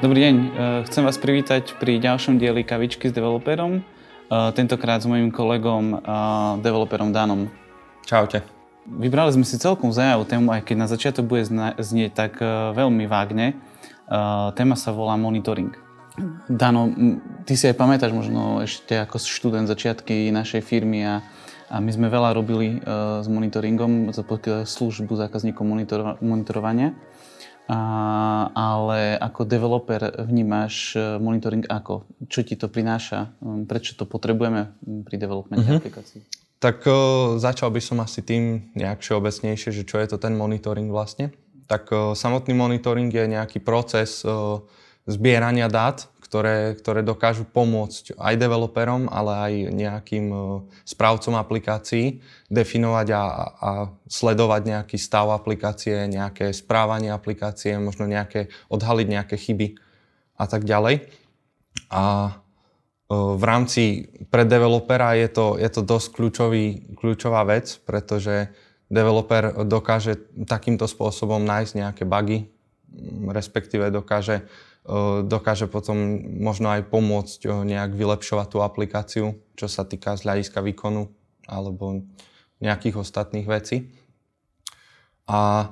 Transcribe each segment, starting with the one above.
Dobrý deň, chcem vás privítať pri ďalšom dieli Kavičky s developerom, tentokrát s mojím kolegom, developerom Danom. Čaute. Vybrali sme si celkom zaujímavú tému, aj keď na začiatok bude znieť tak veľmi vágne. Téma sa volá monitoring. Dano, ty si aj pamätáš možno ešte ako študent začiatky našej firmy a my sme veľa robili s monitoringom, službu zákazníkov monitorovania. Ale ako developer vnímaš monitoring ako? Čo ti to prináša? Prečo to potrebujeme pri developmente aplikácií? Tak začal by som asi tým nejak všeobecnejšie, že čo je to ten monitoring vlastne. Tak samotný monitoring je nejaký proces zbierania dát, ktoré dokážu pomôcť aj developerom, ale aj nejakým správcom aplikácií definovať a sledovať nejaký stav aplikácie, nejaké správanie aplikácie, možno odhaliť nejaké chyby a tak ďalej. A v rámci pre developera je to dosť kľúčová vec, pretože developer dokáže takýmto spôsobom nájsť nejaké bugy, respektíve dokáže potom možno aj pomôcť nejak vylepšovať tú aplikáciu, čo sa týka z hľadiska výkonu alebo nejakých ostatných vecí. A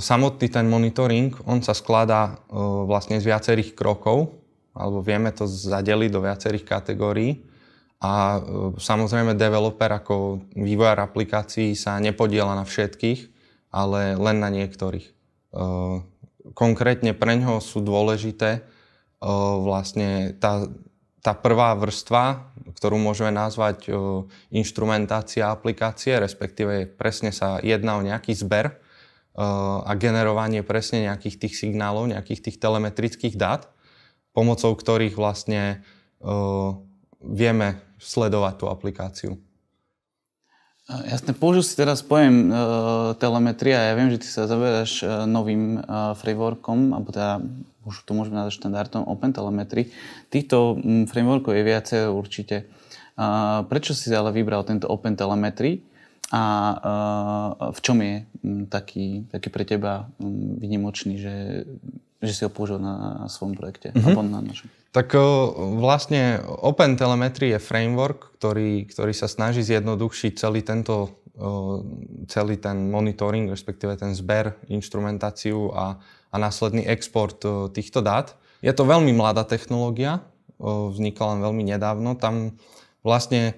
samotný ten monitoring, on sa skladá vlastne z viacerých krokov, alebo vieme to zadeliť do viacerých kategórií. A samozrejme developer ako vývojár aplikácií sa nepodieľa na všetkých, ale len na niektorých. Konkrétne preňho sú dôležité vlastne tá prvá vrstva, ktorú môžeme nazvať inštrumentácia aplikácie, respektíve presne sa jedná o nejaký zber a generovanie presne nejakých tých signálov, nejakých tých telemetrických dát, pomocou ktorých vlastne vieme sledovať tú aplikáciu. Jasne, použil si teraz pojem telemetria. Ja viem, že ty sa zaberáš novým frameworkom, alebo teda už to môžeme nazvať štandardom OpenTelemetry. Týchto frameworkov je viacej určite. Prečo si ale vybral tento OpenTelemetry a v čom je taký pre teba výnimočný, že si ho použil na svojom projekte? Alebo na našom? Tak vlastne OpenTelemetry je framework, ktorý sa snaží zjednodušiť celý ten monitoring, respektíve ten zber, inštrumentáciu a následný export týchto dát. Je to veľmi mladá technológia, vznikla len veľmi nedávno. Tam vlastne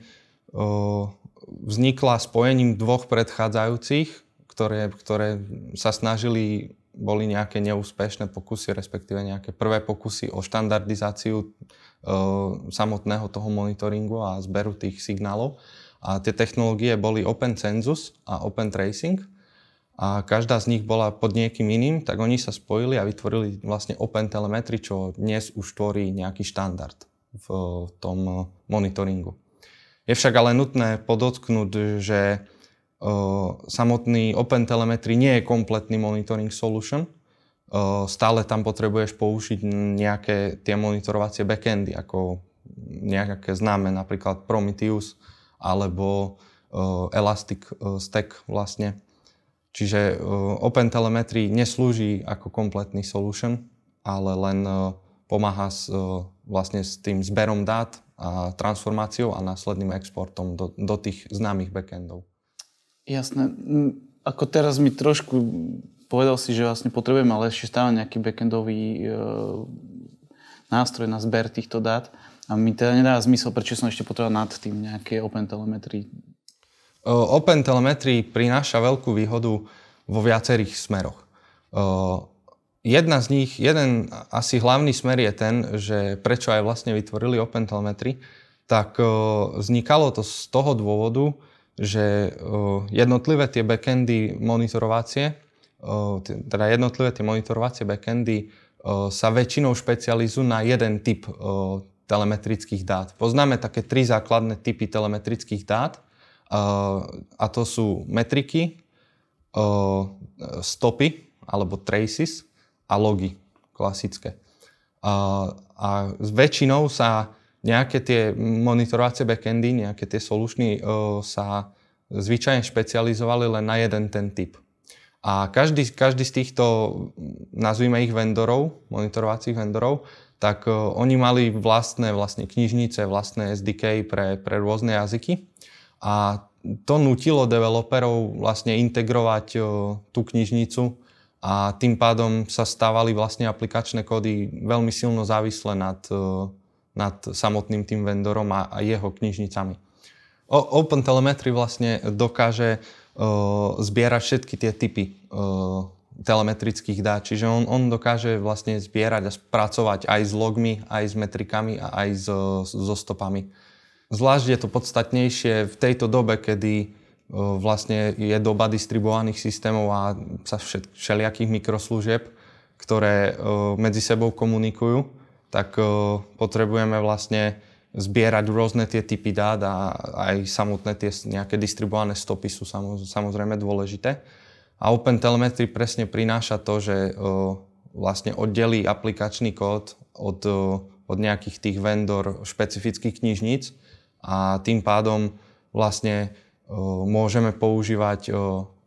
vznikla spojením dvoch predchádzajúcich, ktoré sa snažili, boli nejaké neúspešné pokusy, respektíve nejaké prvé pokusy o štandardizáciu samotného toho monitoringu a zberu tých signálov. A tie technológie boli OpenCensus a OpenTracing. A každá z nich bola pod niekým iným, tak oni sa spojili a vytvorili vlastne OpenTelemetry, čo dnes už tvorí nejaký štandard v tom monitoringu. Je však ale nutné podotknúť, že samotný OpenTelemetry nie je kompletný monitoring solution. Stále tam potrebuješ použiť nejaké tie monitorovacie backendy, ako nejaké známe, napríklad Prometheus alebo Elasticstack vlastne. Čiže OpenTelemetry neslúži ako kompletný solution, ale len pomáha vlastne s tým zberom dát a transformáciou a následným exportom do tých známych backendov. Jasné. Ako teraz mi trošku povedal si, že vlastne potrebujeme ale ešte stále nejaký backendový nástroj na zber týchto dát. A mi teda nedá zmysel, prečo som ešte potreboval nad tým nejaké OpenTelemetry. OpenTelemetry prináša veľkú výhodu vo viacerých smeroch. Jeden asi hlavný smer je ten, že prečo aj vlastne vytvorili OpenTelemetry, tak vznikalo to z toho dôvodu, že jednotlivé tie backendy monitorovacie, teda jednotlivé tie monitorovacie backendy sa väčšinou špecializujú na jeden typ telemetrických dát. Poznáme také tri základné typy telemetrických dát a to sú metriky, stopy alebo traces a logy klasické. A väčšinou sa nejaké tie monitorovacie backendy, nejaké tie solučny sa zvyčajne špecializovali len na jeden ten typ. A každý z týchto, nazvime ich vendorov, monitorovacích vendorov, tak oni mali vlastné knižnice, vlastné SDK pre rôzne jazyky. A to nutilo developerov vlastne integrovať tú knižnicu a tým pádom sa stávali vlastne aplikačné kódy veľmi silno závislé nad samotným tým vendorom a jeho knižnicami. OpenTelemetry vlastne dokáže zbierať všetky tie typy telemetrických dát. Čiže on dokáže vlastne zbierať a spracovať aj s logmi, aj s metrikami a aj so stopami. Zvlášť je to podstatnejšie v tejto dobe, kedy vlastne je doba distribuovaných systémov a všelijakých mikroslúžieb, ktoré medzi sebou komunikujú, tak potrebujeme vlastne zbierať rôzne tie typy dát a aj samotné tie nejaké distribuované stopy sú samozrejme dôležité. A OpenTelemetry presne prináša to, že vlastne oddelí aplikačný kód od nejakých tých vendor špecifických knižníc a tým pádom vlastne môžeme používať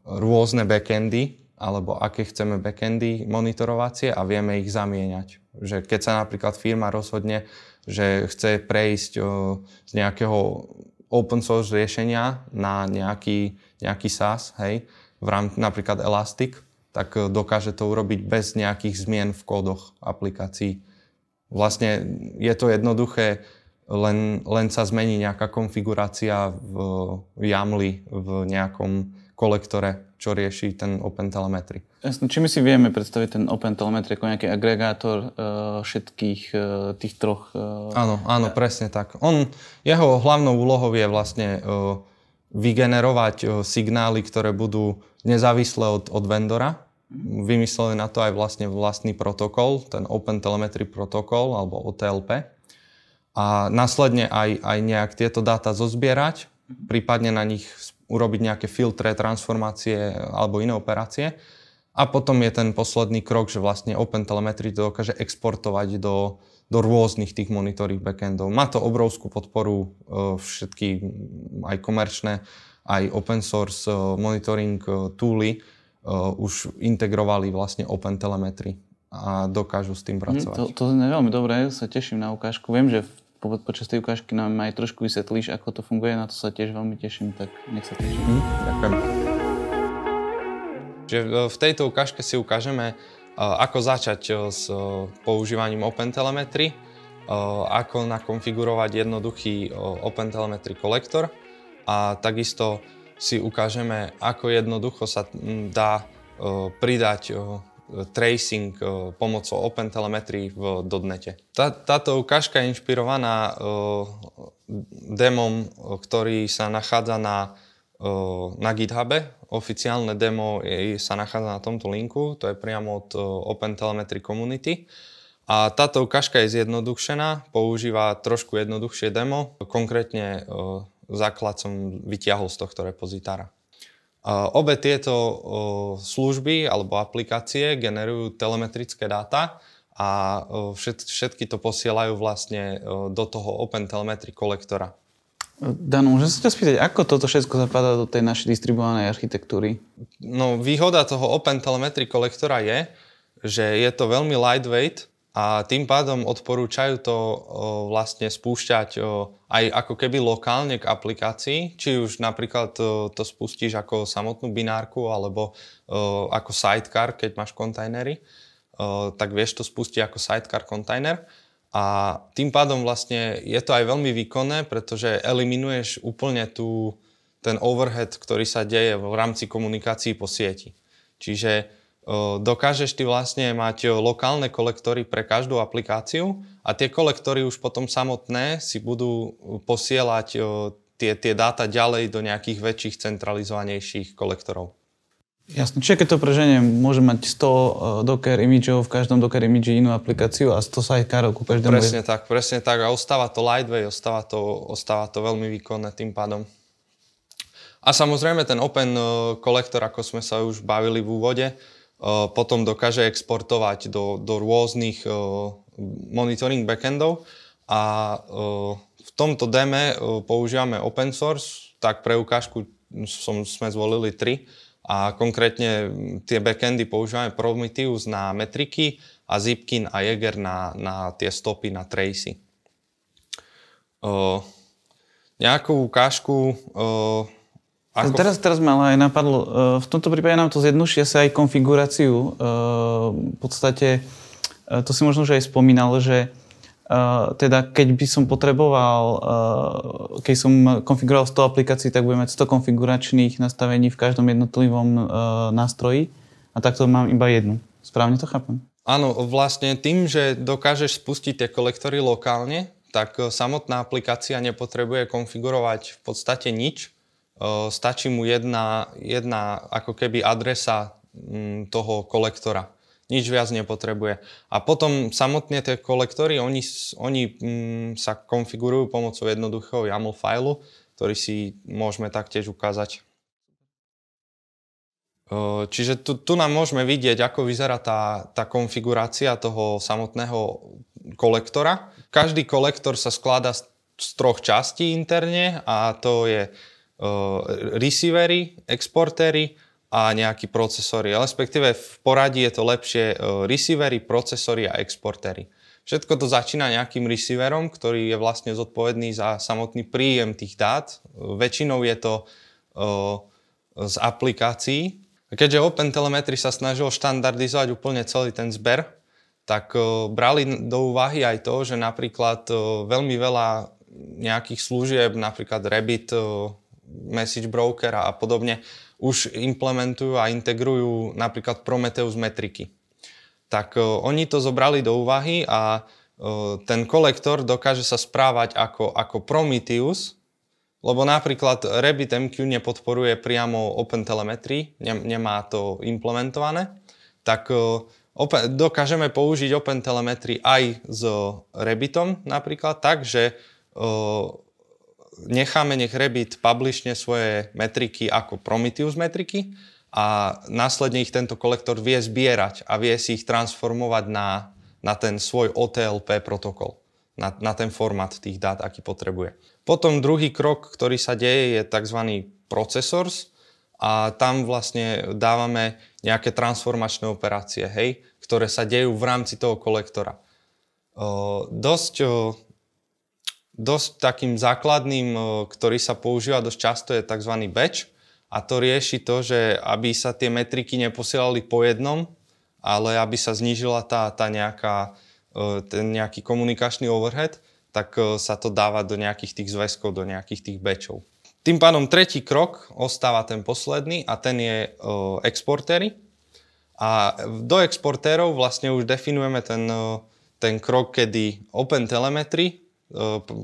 rôzne backendy alebo aké chceme backendy monitorovacie a vieme ich zamieňať. Že keď sa napríklad firma rozhodne, že chce prejsť z nejakého open source riešenia na nejaký SaaS, hej, napríklad Elastic, tak dokáže to urobiť bez nejakých zmien v kódoch aplikácií. Vlastne je to jednoduché, len sa zmení nejaká konfigurácia v YAML v nejakom kolektore, čo rieši ten OpenTelemetry. Jasne, či my si vieme predstaviť ten OpenTelemetry ako nejaký agregátor všetkých tých troch... Áno, presne tak. Jeho hlavnou úlohou je vlastne vygenerovať signály, ktoré budú nezávislé od vendora. Vymysleli na to aj vlastný protokol, ten OpenTelemetry protokol alebo OTLP. A následne aj nejak tieto dáta zozbierať, prípadne na nich urobiť nejaké filtre, transformácie alebo iné operácie. A potom je ten posledný krok, že vlastne OpenTelemetry to dokáže exportovať do rôznych tých monitoring backendov. Má to obrovskú podporu, všetky aj komerčné, aj open source monitoring tooly už integrovali vlastne OpenTelemetry a dokážu s tým pracovať. To je veľmi dobré, sa teším na ukážku. Viem, že počas tej ukážky nám aj trošku vysvetlíš, ako to funguje, na to sa tiež veľmi teším, tak nech sa páči. Ďakujem. V tejto ukážke si ukážeme, ako začať s používaním OpenTelemetry, ako nakonfigurovať jednoduchý OpenTelemetry kolektor a takisto si ukážeme, ako jednoducho sa dá pridať tracing pomocou OpenTelemetry v .NETe. Táto ukážka je inšpirovaná demom, ktorý sa nachádza na GitHube. Oficiálne demo sa nachádza na tomto linku, to je priamo od OpenTelemetry Community. A táto ukážka je zjednodušená, používa trošku jednoduchšie demo, konkrétne základ som vytiahol z tohto repozitára. Obe tieto služby alebo aplikácie generujú telemetrické dáta a všetky to posielajú vlastne do toho OpenTelemetry kolektora. Dano, môžem sa ťa spýtať, ako toto všetko zapadá do tej našej distribuovanej architektúry? No, výhoda toho OpenTelemetry kolektora je, že je to veľmi lightweight a tým pádom odporúčajú to vlastne spúšťať aj ako keby lokálne k aplikácii, či už napríklad to spustíš ako samotnú binárku alebo ako sidecar, keď máš kontajnery, tak vieš to spustiť ako sidecar kontajner. A tým pádom vlastne je to aj veľmi výkonné, pretože eliminuješ úplne ten overhead, ktorý sa deje v rámci komunikácií po sieti. Čiže dokážeš ty vlastne mať lokálne kolektory pre každú aplikáciu a tie kolektory už potom samotné si budú posielať tie dáta ďalej do nejakých väčších centralizovanejších kolektorov. Jasne, čiže keď to preženiem, môže mať 100 Docker imageov, v každom Docker image inú aplikáciu a 100 sidecarov ku každému. Presne tak. A ostáva to lightweight, ostáva to veľmi výkonné tým pádom. A samozrejme ten Open kolektor, ako sme sa už bavili v úvode, potom dokáže exportovať do rôznych monitoring backendov a v tomto deme používame open source, tak pre ukážku sme zvolili 3, A konkrétne tie backendy používame Prometheus na metriky a Zipkin a Jaeger na tie stopy, na tracy. Nejakú ukážku... Teraz ma ale aj napadlo, v tomto prípade nám to zjednoduší sa aj konfiguráciu. V podstate, to si možno, že aj spomínal, že teda keď by som potreboval, keď som konfiguroval 100 aplikácií, tak budem mať 100 konfiguračných nastavení v každom jednotlivom nástroji a takto mám iba jednu. Správne to chápem? Áno, vlastne tým, že dokážeš spustiť tie kolektory lokálne, tak samotná aplikácia nepotrebuje konfigurovať v podstate nič. Stačí mu jedna ako keby adresa toho kolektora. Nič viac nepotrebuje. A potom samotne tie kolektory, oni sa konfigurujú pomocou jednoduchého YAML failu, ktorý si môžeme taktiež ukázať. Čiže tu nám môžeme vidieť, ako vyzerá tá konfigurácia toho samotného kolektora. Každý kolektor sa skladá z 3 častí interne a to je receivery, exportéry a nejakí procesory. Respektíve v poradí je to lepšie receivery, procesory a exportéry. Všetko to začína nejakým receiverom, ktorý je vlastne zodpovedný za samotný príjem tých dát. Väčšinou je to z aplikácií. Keďže OpenTelemetry sa snažil štandardizovať úplne celý ten zber, tak brali do úvahy aj to, že napríklad veľmi veľa nejakých služieb, napríklad Rabbit, Message Broker a podobne, už implementujú a integrujú napríklad Prometheus metriky. Tak oni to zobrali do úvahy a ten kolektor dokáže sa správať ako Prometheus, lebo napríklad RabbitMQ nepodporuje priamo OpenTelemetry, nemá to implementované, tak dokážeme použiť OpenTelemetry aj s Rabbitom napríklad tak, že nech Rabbit publishne svoje metriky ako Prometheus metriky a následne ich tento kolektor vie zbierať a vie si ich transformovať na ten svoj OTLP protokol, na ten formát tých dát, aký potrebuje. Potom druhý krok, ktorý sa deje, je tzv. Processors a tam vlastne dávame nejaké transformačné operácie, ktoré sa dejú v rámci toho kolektora. Dosť takým základným, ktorý sa používa dosť často, je tzv. Batch a to rieši to, že aby sa tie metriky neposielali po jednom, ale aby sa znížila ten nejaký komunikačný overhead, tak sa to dáva do nejakých tých zväzkov, do nejakých tých batchov. Tým pádom tretí krok ostáva ten posledný a ten je exportéry. A do exportérov vlastne už definujeme ten krok, kedy OpenTelemetry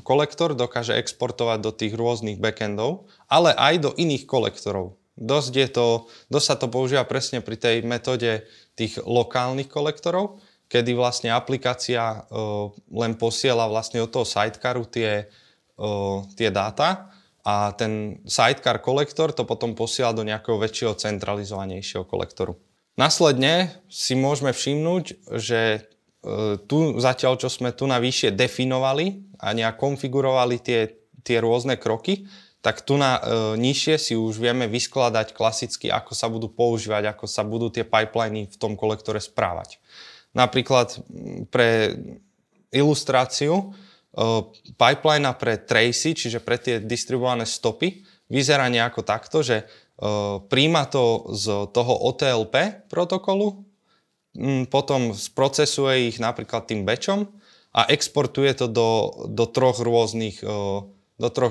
kolektor dokáže exportovať do tých rôznych backendov, ale aj do iných kolektorov. Dosť sa to používa presne pri tej metóde tých lokálnych kolektorov, kedy vlastne aplikácia len posiela vlastne od toho sidecaru tie dáta a ten sidecar kolektor to potom posiela do nejakého väčšieho centralizovanejšieho kolektoru. Následne si môžeme všimnúť, že tu zatiaľ, čo sme tu navyššie definovali a nejak konfigurovali tie rôzne kroky, tak tu na nižšie si už vieme vyskladať klasicky, ako sa budú používať, ako sa budú tie pipeliny v tom kolektore správať. Napríklad pre ilustráciu pipeline pre tracy, čiže pre tie distribuované stopy, vyzerá nejako takto, že príjma to z toho OTLP protokolu, potom sprocesuje ich napríklad tým batchom a exportuje to do troch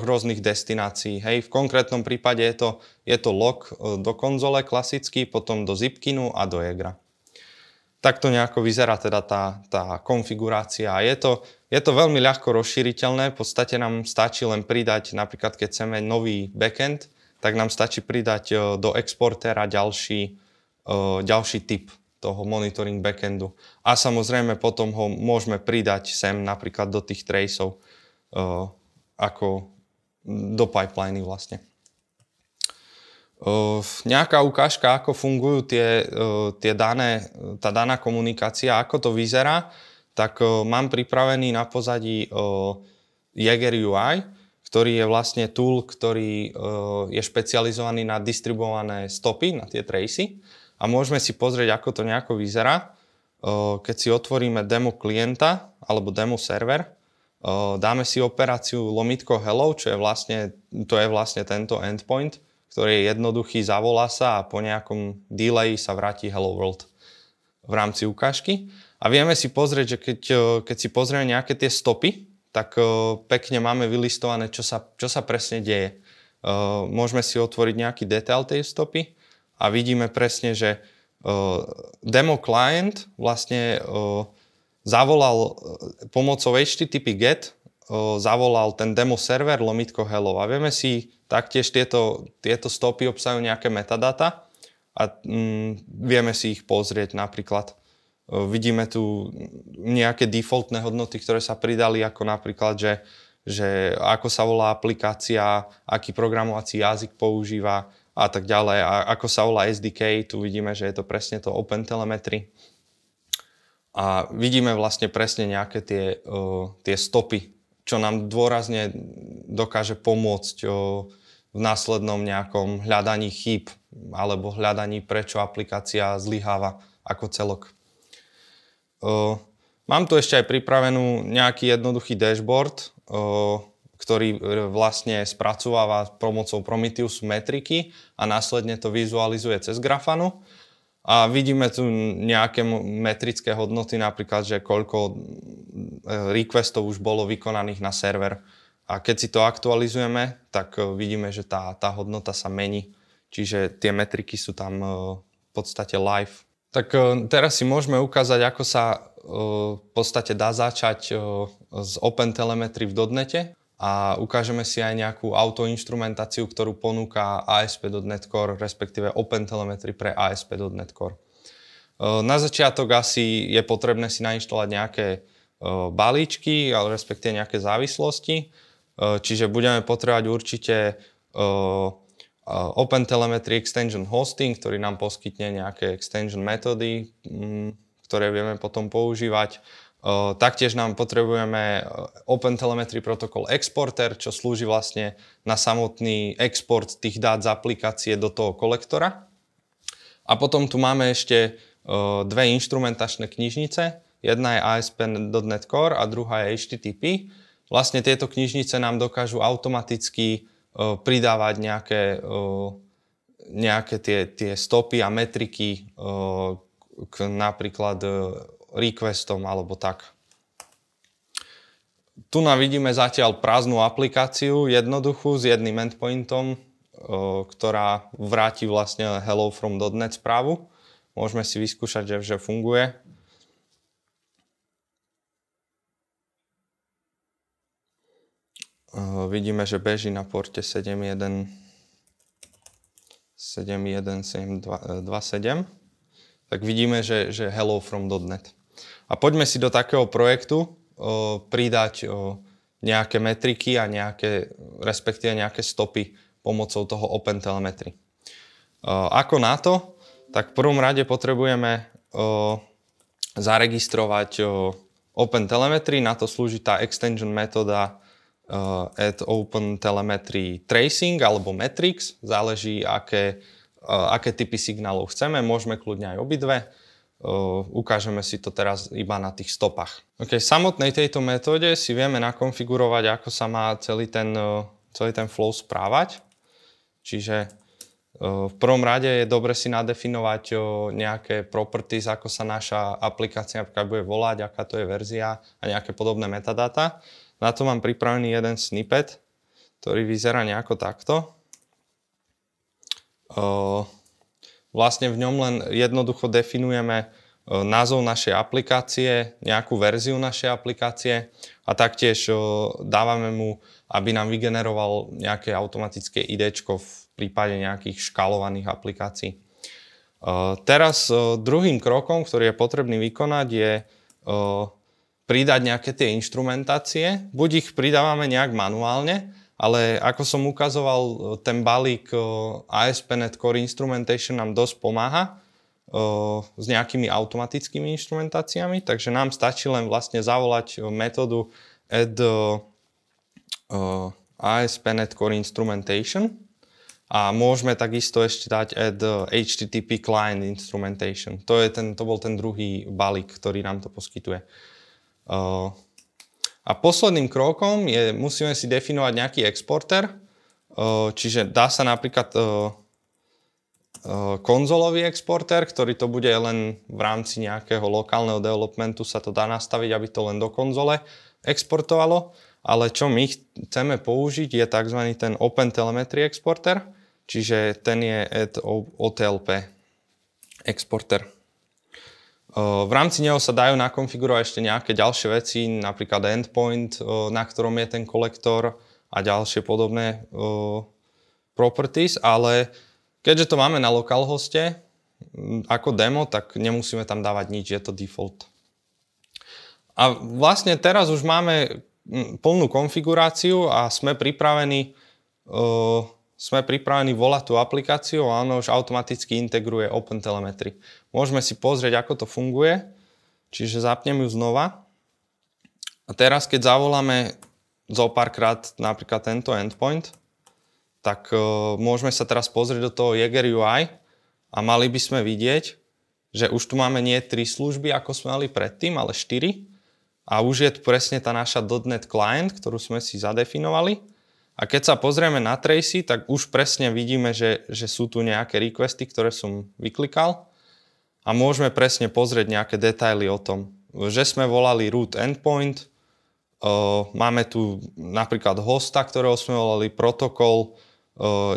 rôznych destinácií. V konkrétnom prípade je to log do konzole klasicky, potom do Zipkinu a do Jaegera. Takto nejako vyzerá teda tá konfigurácia. A je to veľmi ľahko rozšíriteľné, v podstate nám stačí len pridať, napríklad keď chceme nový backend, tak nám stačí pridať do exportéra ďalší typ toho monitoring backendu. A samozrejme potom ho môžeme pridať sem napríklad do tých traceov ako do pipeliny vlastne. Nejaká ukážka, ako fungujú tá daná komunikácia, ako to vyzerá, tak mám pripravený na pozadí Jaeger UI, ktorý je vlastne tool, ktorý je špecializovaný na distribuované stopy, na tie tracy. A môžeme si pozrieť, ako to nejako vyzerá. Keď si otvoríme demo klienta alebo demo server, dáme si operáciu lomitko hello, to je vlastne tento endpoint, ktorý je jednoduchý, zavolá sa a po nejakom delayi sa vráti hello world v rámci ukážky. A vieme si pozrieť, že keď si pozrieme nejaké tie stopy, tak pekne máme vylistované, čo sa presne deje. Môžeme si otvoriť nejaký detail tej stopy a vidíme presne, že demo client vlastne zavolal pomocou HTTP GET, zavolal ten demo server lomitko hello. A vieme si taktiež tieto stopy obsahujú nejaké metadata a vieme si ich pozrieť napríklad. Vidíme tu nejaké defaultné hodnoty, ktoré sa pridali, ako napríklad, že ako sa volá aplikácia, aký programovací jazyk používa a tak ďalej. A ako sa volá SDK, tu vidíme, že je to presne to OpenTelemetry. A vidíme vlastne presne nejaké tie stopy, čo nám dôrazne dokáže pomôcť v následnom nejakom hľadaní chýb alebo hľadaní, prečo aplikácia zlyháva ako celok. Mám tu ešte aj pripravenú nejaký jednoduchý dashboard, ktorý vlastne spracováva pomocou Prometheus metriky a následne to vizualizuje cez Grafanu. A vidíme tu nejaké metrické hodnoty, napríklad, že koľko requestov už bolo vykonaných na server. A keď si to aktualizujeme, tak vidíme, že tá hodnota sa mení. Čiže tie metriky sú tam v podstate live. Tak teraz si môžeme ukázať, ako sa v podstate dá začať z OpenTelemetry v .NETe a ukážeme si aj nejakú autoinstrumentáciu, ktorú ponúka ASP.NET Core, respektíve OpenTelemetry pre ASP.NET Core. Na začiatok asi je potrebné si nainštalovať nejaké balíčky, ale respektíve nejaké závislosti. Čiže budeme potrebovať určite OpenTelemetry Extension Hosting, ktorý nám poskytne nejaké extension metódy, ktoré vieme potom používať. Taktiež nám potrebujeme OpenTelemetry Protocol Exporter, čo slúži vlastne na samotný export tých dát z aplikácie do toho kolektora. A potom tu máme ešte dve inštrumentačné knižnice. Jedna je ASP.NET Core a druhá je HTTP. Vlastne tieto knižnice nám dokážu automaticky pridávať nejaké tie stopy a metriky k napríklad requestom alebo tak. Tu vidíme zatiaľ prázdnu aplikáciu, jednoduchú, s jedným endpointom, ktorá vráti vlastne hello from .NET správu. Môžeme si vyskúšať, že funguje. Vidíme, že beží na porte 7.1.7.2.7. Tak vidíme, že hello from .NET. A poďme si do takého projektu pridať nejaké metriky a respektíve nejaké stopy pomocou toho OpenTelemetry. Ako na to? Tak v prvom rade potrebujeme zaregistrovať OpenTelemetry. Na to slúži tá extension metóda add OpenTelemetry tracing alebo metrics. Záleží, aké typy signálov chceme. Môžeme kľudne aj obidve. Ukážeme si to teraz iba na tých stopách. V samotnej tejto metóde si vieme nakonfigurovať, ako sa má celý ten flow správať. Čiže v prvom rade je dobre si nadefinovať nejaké properties, ako sa naša aplikácia napríklad bude volať, aká to je verzia a nejaké podobné metadata. Na to mám pripravený jeden snippet, ktorý vyzerá nejako takto. Vlastne v ňom len jednoducho definujeme názov našej aplikácie, nejakú verziu našej aplikácie a taktiež dávame mu, aby nám vygeneroval nejaké automatické IDčko v prípade nejakých škálovaných aplikácií. Teraz druhým krokom, ktorý je potrebný vykonať, je pridať nejaké tie inštrumentácie. Buď ich pridávame nejak manuálne, ale ako som ukazoval, ten balík ASP.NET Core Instrumentation nám dosť pomáha s nejakými automatickými inštrumentáciami, takže nám stačí len vlastne zavolať metódu add ASP.NET Core Instrumentation a môžeme takisto ešte dať add HTTP Client Instrumentation. To bol ten druhý balík, ktorý nám to poskytuje. A posledným krokom musíme si definovať nejaký exporter, čiže dá sa napríklad konzolový exporter, ktorý to bude len v rámci nejakého lokálneho developmentu sa to dá nastaviť, aby to len do konzole exportovalo, ale čo my chceme použiť je tzv. Ten OpenTelemetry exporter, čiže ten je OTLP exporter. V rámci neho sa dajú nakonfigurovať ešte nejaké ďalšie veci, napríklad endpoint, na ktorom je ten kolektor a ďalšie podobné properties, ale keďže to máme na localhoste ako demo, tak nemusíme tam dávať nič, je to default. A vlastne teraz už máme plnú konfiguráciu a sme pripravení volať tú aplikáciu a ono už automaticky integruje OpenTelemetry. Môžeme si pozrieť, ako to funguje, čiže zapnem ju znova. A teraz, keď zavoláme zo párkrát napríklad tento endpoint, tak môžeme sa teraz pozrieť do toho Jaeger UI a mali by sme vidieť, že už tu máme nie 3 služby, ako sme mali predtým, ale 4. A už je tu presne tá naša .NET Client, ktorú sme si zadefinovali. A keď sa pozrieme na Tracy, tak už presne vidíme, že sú tu nejaké requesty, ktoré som vyklikal. A môžeme presne pozrieť nejaké detaily o tom, že sme volali root endpoint, máme tu napríklad hosta, ktorého sme volali, protokol,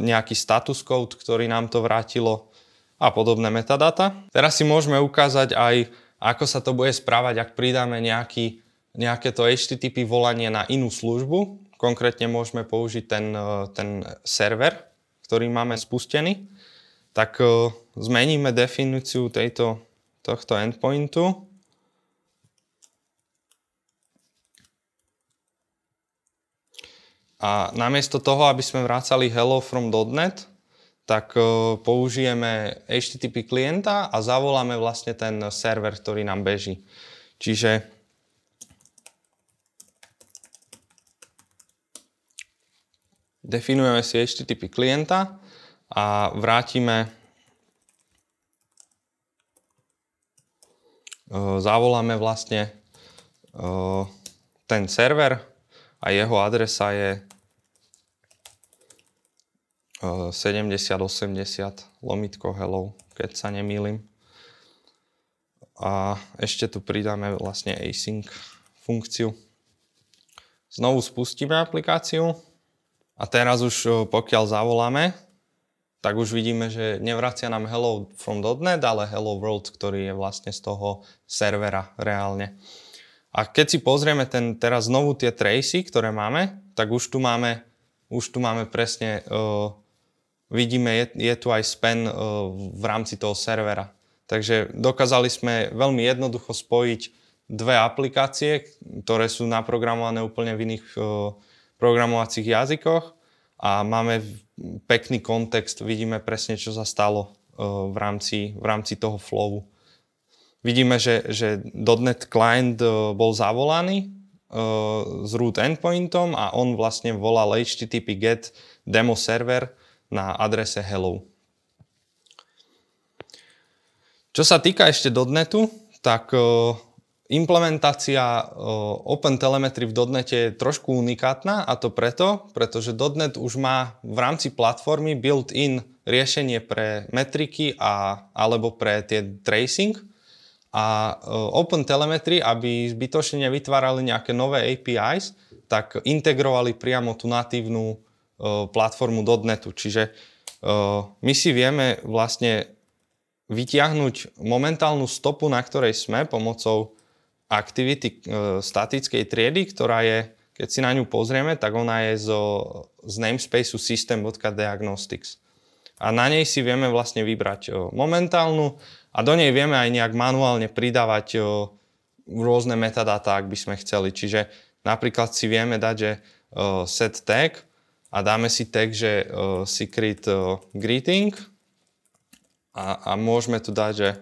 nejaký status code, ktorý nám to vrátilo a podobné metadata. Teraz si môžeme ukázať aj, ako sa to bude správať, ak pridáme nejaké to HTTP volanie na inú službu. Konkrétne môžeme použiť ten server, ktorý máme spustený. Tak zmeníme definíciu tohto endpointu. A namiesto toho, aby sme vracali hello from .NET, tak použijeme HTTP klienta a zavoláme vlastne ten server, ktorý nám beží. Čiže definujeme si HTTP klienta a vrátime, zavoláme vlastne ten server a jeho adresa je 7080/hello, keď sa nemýlim. A ešte tu pridáme vlastne async funkciu. Znovu spustíme aplikáciu a teraz už pokiaľ zavoláme, tak už vidíme, že nevracia nám hello from .NET, ale hello world, ktorý je vlastne z toho servera reálne. A keď si pozrieme teraz znovu tie tracy, ktoré máme, tak už tu máme presne, vidíme, je tu aj span v rámci toho servera. Takže dokázali sme veľmi jednoducho spojiť dve aplikácie, ktoré sú naprogramované úplne v iných programovacích jazykoch a máme pekný kontext, vidíme presne, čo sa stalo v rámci toho flowu. Vidíme, že .NET Client bol zavolaný s root endpointom a on vlastne volal HTTP GET demo server na adrese hello. Čo sa týka ešte .NETu, tak implementácia OpenTelemetry v .NETe je trošku unikátna a to pretože .NET už má v rámci platformy built-in riešenie pre metriky alebo pre tie tracing. A OpenTelemetry, aby zbytočne nevytvárali nejaké nové APIs, tak integrovali priamo tú natívnu platformu .NETu. Čiže my si vieme vlastne vytiahnuť momentálnu stopu, na ktorej sme pomocou aktivity statickej triedy, ktorá je, keď si na ňu pozrieme, tak ona je z namespaceu system.diagnostics. A na nej si vieme vlastne vybrať momentálnu a do nej vieme aj nejak manuálne pridávať rôzne metadata, ak by sme chceli. Čiže napríklad si vieme dať, že set tag a dáme si tag, že secret greeting a môžeme tu dať, že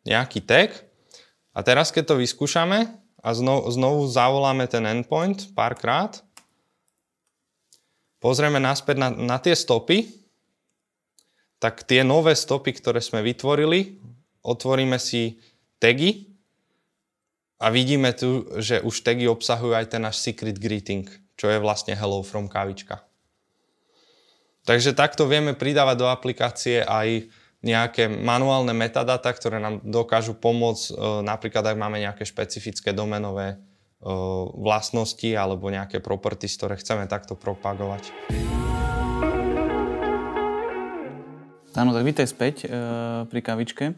nejaký tag. A teraz, keď to vyskúšame a znovu zavoláme ten endpoint párkrát. Pozrieme naspäť na tie stopy, tak tie nové stopy, ktoré sme vytvorili, otvoríme si tagy a vidíme tu, že už tagy obsahujú aj ten náš secret greeting, čo je vlastne hello from kávička. Takže takto vieme pridávať do aplikácie aj nejaké manuálne metadata, ktoré nám dokážu pomôcť, napríklad ak máme nejaké špecifické domenové vlastnosti alebo nejaké properties, ktoré chceme takto propagovať. Áno, tak vítaj späť pri kavičke.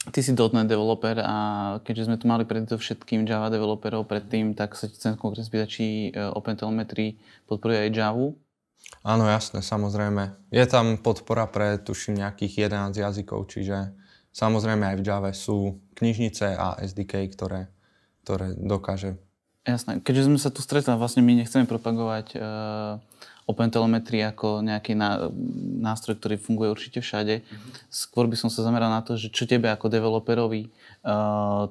Ty si .NET developer a keďže sme tu mali predovšetkým Java developerov predtým, tak sa ti chcem konkrétne spýtať, či OpenTelemetry podporuje aj Javu? Áno, jasné, samozrejme. Je tam podpora pre, tuším, nejakých 11 jazykov, čiže samozrejme aj v Java sú knižnice a SDK, ktoré dokáže. Jasné. Keďže sme sa tu stretli, vlastne my nechceme propagovať OpenTelemetry ako nejaký nástroj, ktorý funguje určite všade. Skôr by som sa zameral na to, že čo tebe ako developerovi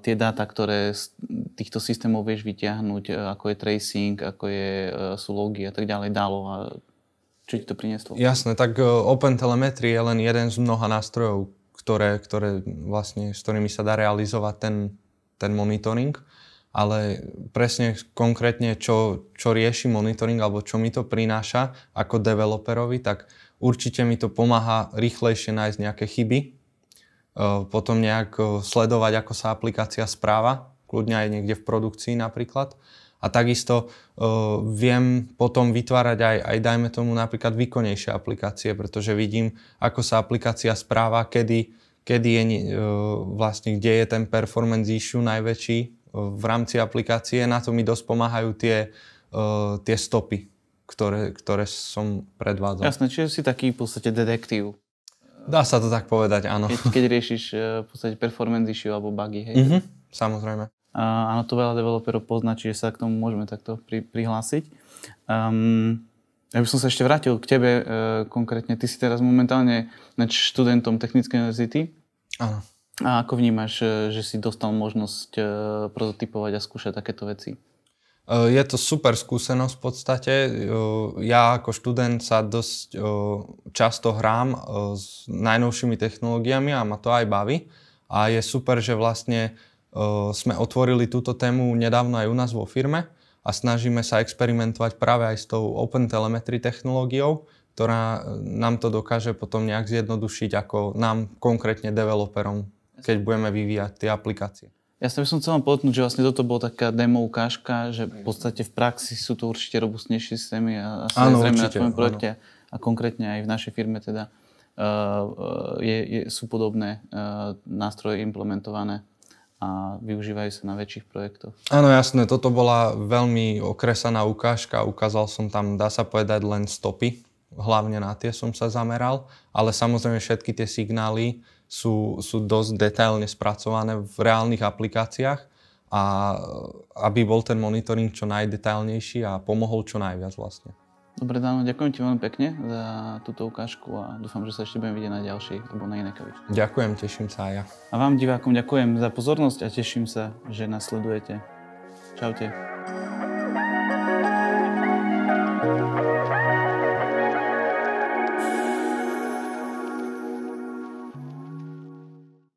tie dáta, ktoré z týchto systémov vieš vyťahnuť, ako je tracing, ako sú logy a tak ďalej, dalo a čo ti to prinieslo? Jasné, tak OpenTelemetry je len jeden z mnoha nástrojov, s ktorými sa dá realizovať ten monitoring. Ale presne konkrétne, čo rieši monitoring alebo čo mi to prináša ako developerovi, tak určite mi to pomáha rýchlejšie nájsť nejaké chyby, potom nejak sledovať, ako sa aplikácia správa, kľudne aj niekde v produkcii napríklad. A takisto viem potom vytvárať aj dajme tomu napríklad výkonnejšie aplikácie, pretože vidím, ako sa aplikácia správa, kedy je vlastne, kde je ten performance issue najväčší v rámci aplikácie. Na to mi dosť pomáhajú tie stopy, ktoré som predvádzal. Jasné, čiže si taký v podstate detektív. Dá sa to tak povedať, áno. Keď riešiš v podstate performance issue alebo bugy, hej? Samozrejme. Áno, to veľa developerov pozná, čiže sa k tomu môžeme takto prihlásiť. Ja by som sa ešte vrátil k tebe konkrétne. Ty si teraz momentálne študentom Technickej univerzity. Áno. A ako vnímaš, že si dostal možnosť prototypovať a skúšať takéto veci? Je to super skúsenosť v podstate. Ja ako študent sa dosť často hrám s najnovšími technológiami a ma to aj baví. A je super, že vlastne sme otvorili túto tému nedávno aj u nás vo firme a snažíme sa experimentovať práve aj s tou OpenTelemetry technológiou, ktorá nám to dokáže potom nejak zjednodušiť ako nám konkrétne developerom, keď budeme vyvíjať tie aplikácie. Ja by som chcel podotknúť, že vlastne toto bola taká demo ukážka, že v podstate v praxi sú to určite robustnejšie systémy a zrejme na tvojom projekte a konkrétne aj v našej firme teda sú podobné nástroje implementované a využívajú sa na väčších projektoch. Áno, jasné, toto bola veľmi okresaná ukážka, ukázal som tam, dá sa povedať, len stopy, hlavne na tie som sa zameral, ale samozrejme všetky tie signály sú dosť detailne spracované v reálnych aplikáciách a aby bol ten monitoring čo najdetailnejší a pomohol čo najviac vlastne. Dobre, Dano, ďakujem ti veľmi pekne za túto ukážku a dúfam, že sa ešte budeme vidieť na ďalšej alebo na inej kavičke. Ďakujem, teším sa aj ja. A vám divákom ďakujem za pozornosť a teším sa, že nás sledujete. Čaute.